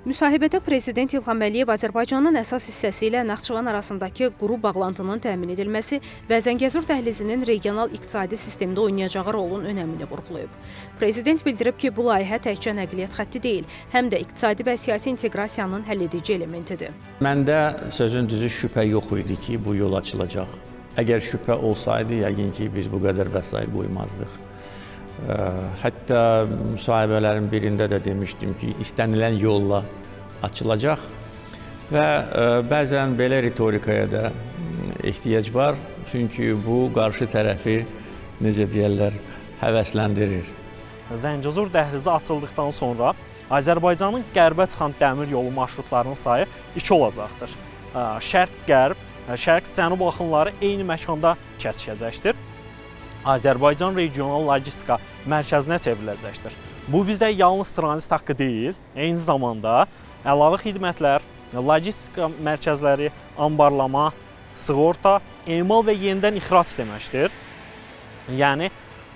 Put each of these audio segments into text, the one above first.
Müsahibədə Prezident İlham Əliyev Azərbaycanın əsas hissəsi ilə Naxçıvan arasındakı quru bağlantının təmin edilməsi və Zəngəzur dəhlizinin regional iqtisadi sistemdə oynayacağı rolun önəmini vurğulayıb. Prezident bildirib ki, bu layihə təkcə nəqliyyat xətti deyil, həm də iqtisadi və siyasi inteqrasiyanın həlledici elementidir. Məndə sözün düzü şübhə yox idi ki, bu yol açılacaq. Əgər şübhə olsaydı, yəqin ki, biz bu qədər vəsait qoymazdıq. Hətta müsahibələrin birində də demişdim ki, istənilən yolla açılacaq və bəzən belə ritorikaya da ehtiyac var. Çünki bu qarşı tərəfi, necə deyərlər, həvəsləndirir. Zəngəzur dəhlizi açıldıqdan sonra Azərbaycanın qərbə çıxan dəmir yolu marşrutlarının sayı 2 olacaqdır. Şərq-qərb, şərq-cənub axınları eyni məkanda kəsişəcəkdir. Azərbaycan regional logistika mərkəzinə çevriləcəkdir. Bu bizdə yalnız tranzit haqqı deyil, eyni zamanda əlavə xidmətlər, logistika mərkəzləri, anbarlama, sığorta, emal və yenidən ixrac deməkdir. Yəni,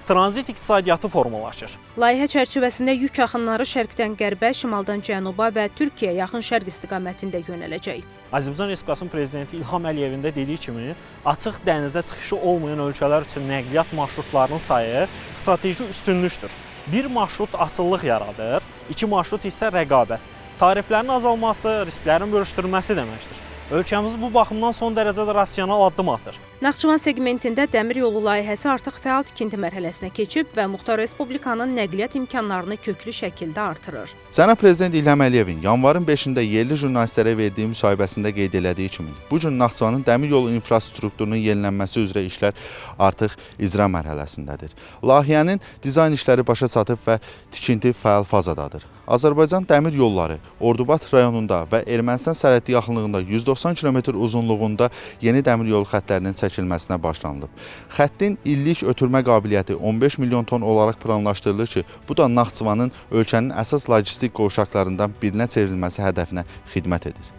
tranzit iqtisadiyyatı formalaşır. Layihə çərçivəsində yük axınları şərqdən qərbə, şimaldan cənuba və Türkiyə yaxın şərq istiqamətində yönələcək. Azərbaycan Respublikasının Prezidenti İlham Əliyevin də dediyi kimi, açıq dənizə çıxışı olmayan ölkələr üçün nəqliyyat marşrutlarının sayı strateji üstünlükdür. Bir marşrut asıllıq yaradır, 2 marşrut isə rəqabət. Tariflərin azalması, risklərin bölüşdürülməsi deməkdir. Ölkəmiz bu baxımdan son dərəcədə rasional addım atır. Naxçıvan segmentində dəmir yolu layihəsi artıq fəal tikinti mərhələsinə keçib və Muxtar Respublikanın nəqliyyat imkanlarını köklü şəkildə artırır. Cənab Prezident İlham Əliyevin yanvarın 5-də yerli jurnalistlərə verdiyi müsahibəsində qeyd elədiyi kimi, bu gün Naxçıvanın dəmir yolu infrastrukturunun yenilənməsi üzrə işlər artıq icra mərhələsindədir. Layihənin dizayn işləri başa çatıb və tikinti fəal fazadadır. Azərbaycan dəmir yolları Ordubad rayonunda və Ermənistan sərhəddi yaxınlığında 190 km uzunluğunda yeni dəmir yolu xəttlərinin çəkilməsinə başlanılıb. Xəttin illik ötürmə qabiliyyəti 15 milyon ton olaraq planlaşdırılır ki, bu da Naxçıvanın ölkənin əsas logistik qovşaqlarından birinə çevrilməsi hədəfinə xidmət edir.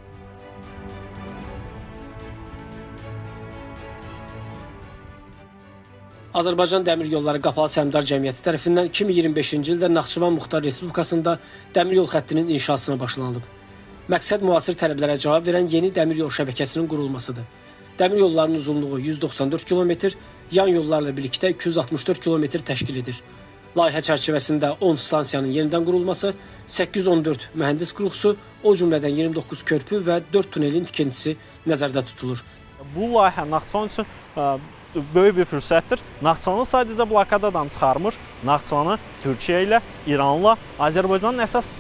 Azərbaycan Dəmir Yolları Qapalı Səhmdar Cəmiyyəti tərəfindən 2025-ci ildə Naxçıvan Muxtar Respublikasında dəmir yol xəttinin inşasına başlanılıb. Məqsəd müasir tələblərə cavab verən yeni dəmir yol şəbəkəsinin qurulmasıdır. Dəmir yollarının uzunluğu 194 km, yan yollarla birlikdə 264 km təşkil edir. Layihə çərçivəsində 10 stansiyanın yenidən qurulması, 814 mühəndis qurğusu, o cümlədən 29 körpü və 4 tunelin tikintisi nəzərdə tutulur. Bu layihə Naxçıvan üçün böyük bir fürsətdir. Naxçıvanı sadəcə blokadadan çıxarmır, Naxçıvanı Türkiyə ilə, İranla, Azərbaycanın əsas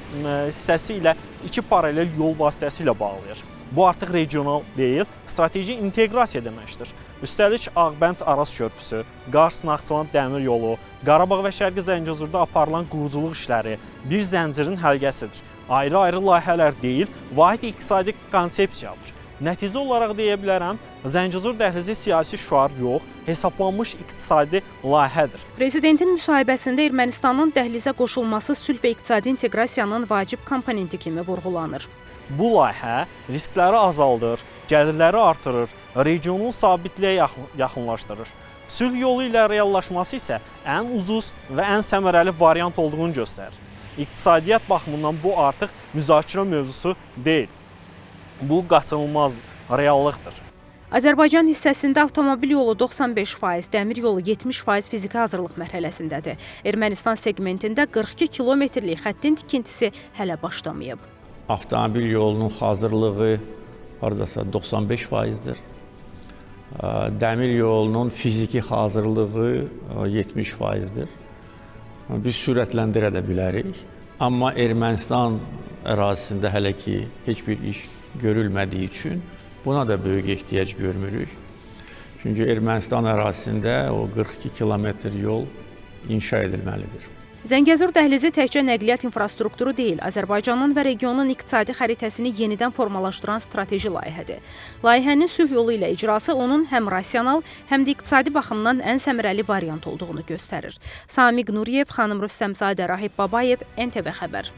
hissəsi ilə 2 paralel yol vasitəsilə bağlayır. Bu artıq regional deyil, strateji inteqrasiya deməkdir. Üstəlik Ağbənd-Araz körpüsü, Qars-Naxçıvan dəmir yolu, Qarabağ və Şərqi Zəngəzurda aparılan quruculuq işləri bir zəncirin həlqəsidir. Ayrı-ayrı layihələr deyil, vahid iqtisadi konsepsiyadır. Nəticə olaraq deyə bilərəm, Zəngəzur dəhlizi siyasi şüar yox, hesablanmış iqtisadi layihədir. Prezidentin müsahibəsində Ermənistanın dəhlizə qoşulması sülh və iqtisadi inteqrasiyanın vacib komponenti kimi vurğulanır. Bu layihə riskləri azaldır, gəlirləri artırır, regionun sabitliyə yaxınlaşdırır. Sülh yolu ilə reallaşması isə ən ucuz və ən səmərəli variant olduğunu göstərir. İqtisadiyyat baxımından bu artıq müzakirə mövzusu deyil. Bu qaçınılmaz reallıqdır. Azərbaycan hissəsində avtomobil yolu 95%, dəmir yolu 70% fiziki hazırlıq mərhələsindədir. Ermənistan segmentində 42 kilometrlik xəttin tikintisi hələ başlamayıb. Avtomobil yolunun hazırlığı haradasa 95%-dir. Dəmir yolunun fiziki hazırlığı 70%-dir. Biz sürətləndirə də bilərik. Amma Ermənistan ərazisində hələ ki heç bir iş görülmədiyi üçün buna da böyük ehtiyac görmürük. Çünki Ermənistan ərazisində o 42 kilometr yol inşa edilməlidir. Zəngəzur dəhlizi təkcə nəqliyyat infrastrukturu deyil, Azərbaycanın və regionun iqtisadi xəritəsini yenidən formalaşdıran strateji layihədir. Layihənin sülh yolu ilə icrası onun həm rasional, həm də iqtisadi baxımdan ən səmərəli variant olduğunu göstərir. Samiq Nuriyev, xanım Rüstəmzadə, Rahib Babayev, NTV Xəbər.